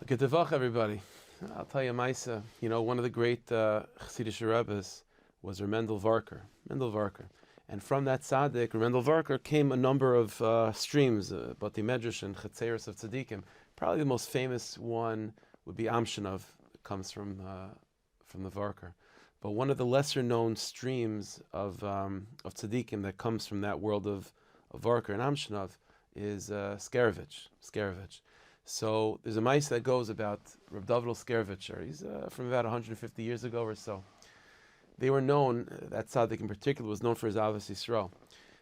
Good Devach, everybody. I'll tell you, Maisa. One of the great Chassidish Rebbes was Mendel Varker. And from that tzaddik, Mendel Varker, came a number of streams, Bati Medrash and Chetzeres of Tzadikim. Probably the most famous one would be Amshinov. It comes from the Varker. But one of the lesser-known streams of Tzadikim that comes from that world of Varker and Amshinov is Skarevich. So there's a mice that goes about Rav Davidel Skarevich. He's from about 150 years ago or so. They were known, that tzaddik in particular was known for his Avos Yisrael.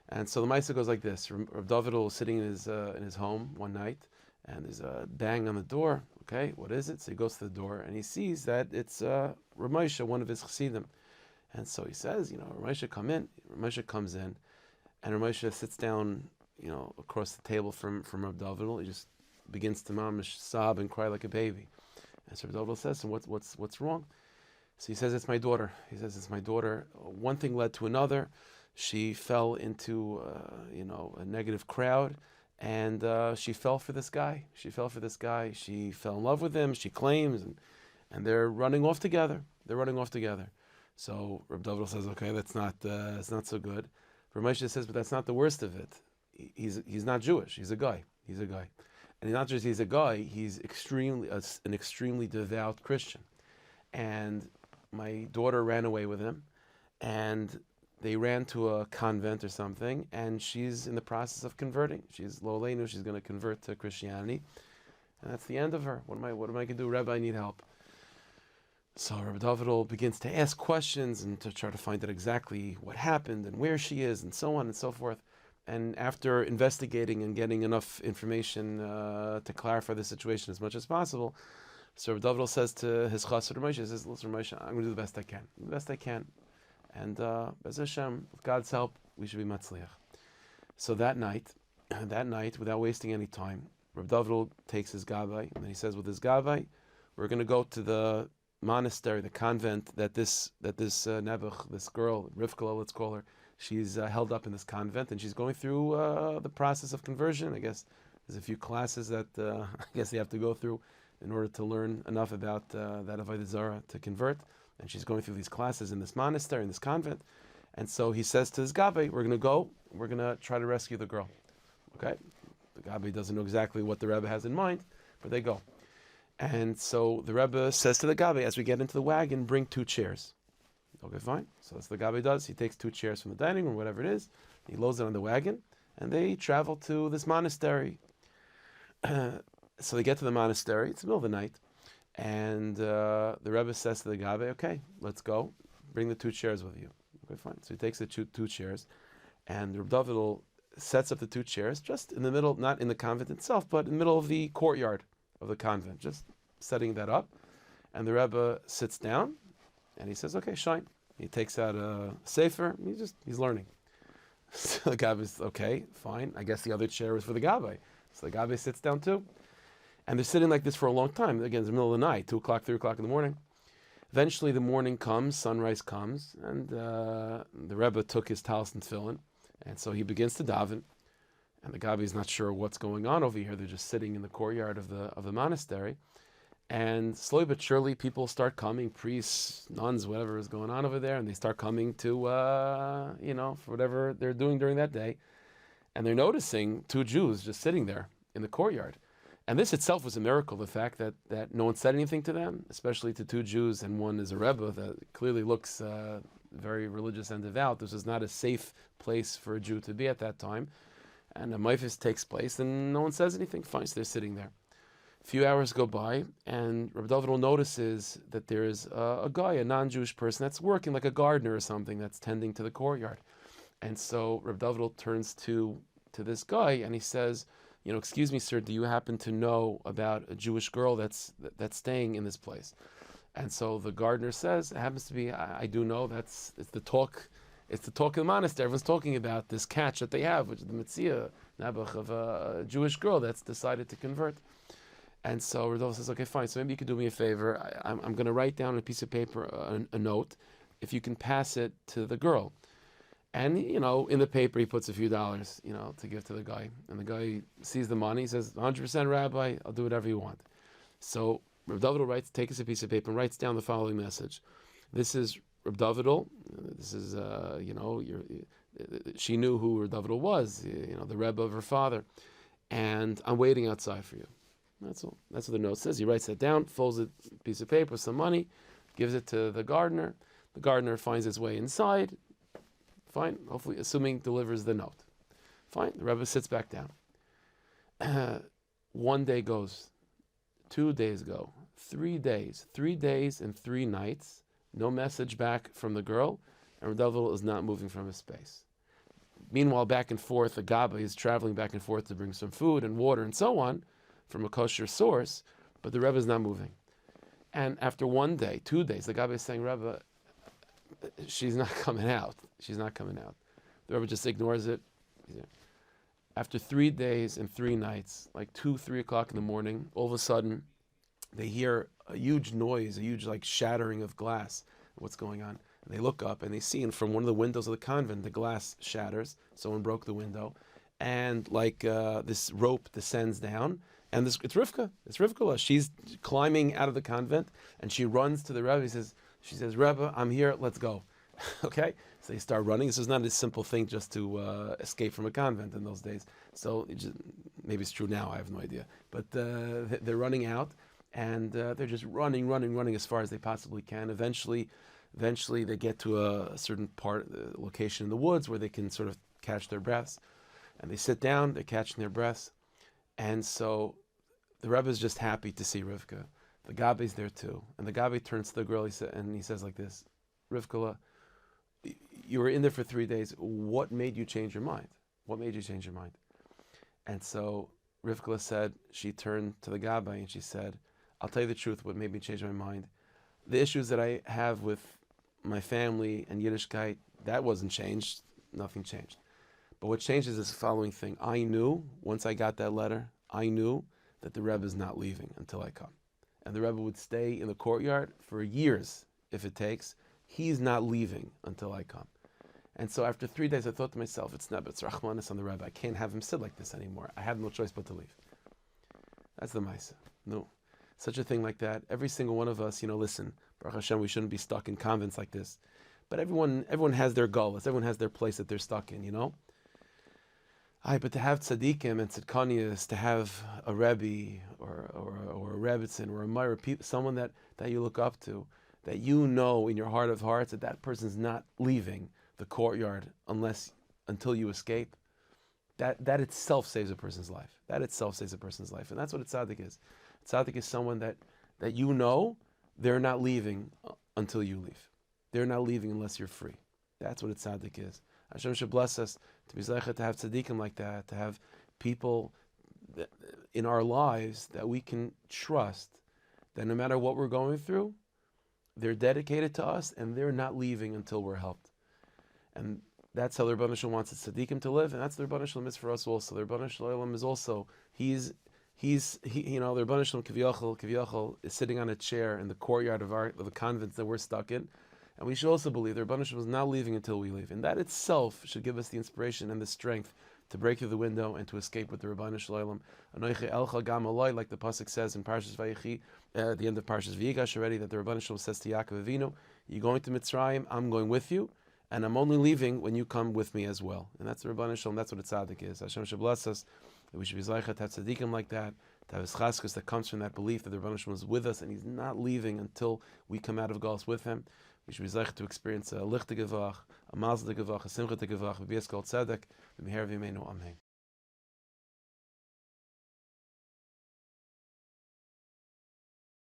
And so the mice goes like this. Rav Davidel was sitting in his home one night, and there's a bang on the door. Okay, what is it? So he goes to the door, and he sees that it's Rav Moshe, one of his chassidim. And so he says, Rav Moshe, come in. Rav Moshe comes in, and Rav Moshe sits down, across the table from Rav Davidel. He just begins to mamish sob and cry like a baby. And so Rav Davidel says, what's wrong? So he says, it's my daughter. One thing led to another. She fell into, a negative crowd, and she fell for this guy. She fell in love with him, she claims, and they're running off together. So Rav Davidel says, okay, that's not so good. Rav Moshe says, but that's not the worst of it. He's not Jewish. He's a guy. And not just he's a guy, he's an extremely devout Christian. And my daughter ran away with him, and they ran to a convent or something, and she's in the process of converting. She's lo leinu, she's going to convert to Christianity, and that's the end of her. What am I going to do? Rabbi, I need help. So Rabbi Davidel begins to ask questions and to try to find out exactly what happened and where she is and so on and so forth. And after investigating and getting enough information to clarify the situation as much as possible, so Rav Davidel says to his chassid Rav Moshe, he says, listen, Rav Moshe, I'm going to do the best I can. And Bez Hashem, with God's help, we should be matzliach. So that night, without wasting any time, Rav Davidel takes his gabbai, and then he says, with his gabbai, we're going to go to the monastery, the convent that this Nebuch, this girl, Rivka, let's call her, she's held up in this convent, and she's going through the process of conversion. I guess there's a few classes that I guess they have to go through in order to learn enough about that Avodah Zarah to convert. And she's going through these classes in this monastery, in this convent. And so he says to his Gabe, we're going to try to rescue the girl. Okay? The Gabe doesn't know exactly what the Rebbe has in mind, but they go. And so the Rebbe says to the Gabe, as we get into the wagon, bring 2 chairs. Okay, fine. So that's what the Gabe does. He takes 2 chairs from the dining room, whatever it is. He loads it on the wagon, and they travel to this monastery. So they get to the monastery. It's the middle of the night. And the Rebbe says to the Gabe, okay, let's go. Bring the 2 chairs with you. Okay, fine. So he takes the 2 chairs, and Rav Davidel sets up the 2 chairs just in the middle, not in the convent itself, but in the middle of the courtyard of the convent, just setting that up. And the Rebbe sits down, and he says, okay, shine. He takes out a sefer, he's learning. So the Gabe is, okay, fine. I guess the other chair is for the Gabe. So the Gabe sits down too. And they're sitting like this for a long time. Again, it's the middle of the night, 2 o'clock, 3 o'clock in the morning. Eventually the morning comes, sunrise comes, and the Rebbe took his talis and tefillin, and so he begins to daven. And the Gabi is not sure what's going on over here. They're just sitting in the courtyard of the monastery. And slowly but surely people start coming, priests, nuns, whatever is going on over there, and they start coming to, for whatever they're doing during that day. And they're noticing 2 Jews just sitting there in the courtyard. And this itself was a miracle, the fact that no one said anything to them, especially to 2 Jews, and one is a Rebbe that clearly looks very religious and devout. This is not a safe place for a Jew to be at that time. And a maifis takes place, and no one says anything. Fine, so they're sitting there. A few hours go by, and Rabbi Davidel notices that there's a guy, a non-Jewish person, that's working like a gardener or something, that's tending to the courtyard. And so Rabbi Davidel turns to this guy, and he says, excuse me, sir, do you happen to know about a Jewish girl that's staying in this place? And so the gardener says, it happens to be, I do know, it's the talk of the monastery. Everyone's talking about this catch that they have, which is the Metzia Nebuch of a Jewish girl that's decided to convert. And so Rodolfo says, okay, fine, so maybe you could do me a favor. I'm going to write down on a piece of paper a note, if you can pass it to the girl. And, in the paper, he puts a few dollars, to give to the guy. And the guy sees the money, he says, 100% Rabbi, I'll do whatever you want. So Reb Davidel takes a piece of paper and writes down the following message. This is Reb Davidel. This is, she knew who Reb Davidel was, the Rebbe of her father. And I'm waiting outside for you. That's all. That's what the note says. He writes that down, folds a piece of paper, some money, gives it to the gardener. The gardener finds his way inside. Fine, hopefully, assuming delivers the note. Fine, the Rebbe sits back down. 1 day goes, 2 days go, 3 days, 3 days and 3 nights, no message back from the girl, and Reb Davidel is not moving from his space. Meanwhile, back and forth, the Gabbai is traveling back and forth to bring some food and water and so on from a kosher source, but the Rebbe is not moving. And after 1 day, 2 days, the Gabbai is saying, Rebbe, she's not coming out. She's not coming out. The Rebbe just ignores it. After 3 days and 3 nights, like 2, 3 o'clock in the morning, all of a sudden, they hear a huge noise, a huge shattering of glass. What's going on? And they look up and they see, and from one of the windows of the convent, the glass shatters. Someone broke the window, and this rope descends down, and it's Rivka. It's Rivka. She's climbing out of the convent, and she runs to the Rebbe. She says, Rebbe, I'm here. Let's go. Okay, so they start running. This was not a simple thing just to escape from a convent in those days. So maybe it's true now. I have no idea. But they're running out, and they're just running as far as they possibly can. Eventually, they get to a certain location in the woods where they can sort of catch their breaths. And they sit down, they're catching their breaths. And so the Rebbe is just happy to see Rivka. The Gabbai's there too. And the Gabbai turns to the girl he says like this, Rivka, you were in there for 3 days. What made you change your mind? What made you change your mind? And so Rivka said, she turned to the Gabbai and she said, I'll tell you the truth, what made me change my mind. The issues that I have with my family and Yiddishkeit, that wasn't changed. Nothing changed. But what changed is this following thing. I knew, once I got that letter, I knew that the Rebbe is not leaving until I come. And the Rebbe would stay in the courtyard for years, if it takes. He's not leaving until I come. And so after 3 days, I thought to myself, it's Rachmanis on the Rebbe. I can't have him sit like this anymore. I have no choice but to leave. That's the Maisa. No. Such a thing like that. Every single one of us, listen, Baruch Hashem, we shouldn't be stuck in convents like this. But everyone has their gullahs. Everyone has their place that they're stuck in, But to have tzadikim and tzadkanias, to have a Rebbe or a Rebbitzin or a Meir, someone that you look up to, that in your heart of hearts that person's not leaving the courtyard until you escape, that itself saves a person's life. That itself saves a person's life. And that's what a tzaddik is. A tzaddik is someone that they're not leaving until you leave. They're not leaving unless you're free. That's what a tzaddik is. Hashem should bless us to be zeichet to have tzaddikim like that, to have people in our lives that we can trust, that no matter what we're going through, they're dedicated to us and they're not leaving until we're helped. And that's how the Rebbeinu Shalom wants its tzaddikim to live, and that's the Rebbeinu Shalom is for us also. The Rebbeinu Shalom is also, the Rebbeinu Shalom Kiviyachol is sitting on a chair in the courtyard of the convents that we're stuck in. And we should also believe the Rebbeinu Shalom is not leaving until we leave. And that itself should give us the inspiration and the strength to break through the window and to escape with the Rebbeinu Shalom. Anoiche elcha gam aloi, like the pasuk says in Parshas Vayechi, at the end of Parshas V'yigash already, that the Rebbeinu Shalom says to Yaakov Avinu, you're going to Mitzrayim, I'm going with you, and I'm only leaving when you come with me as well. And that's the Rebbeinu Shalom, that's what a tzaddik is. Hashem should bless us, that we should be zeichet to have tzaddikim like that, to have chaskas that comes from that belief that the Rebbeinu Shalom is with us and he's not leaving until we come out of Galus with him. We should be zeichet to experience a lichte gevach, a mazda gevach, a simchete gevach, a exalted tzedek, the meher v'imenu, amen.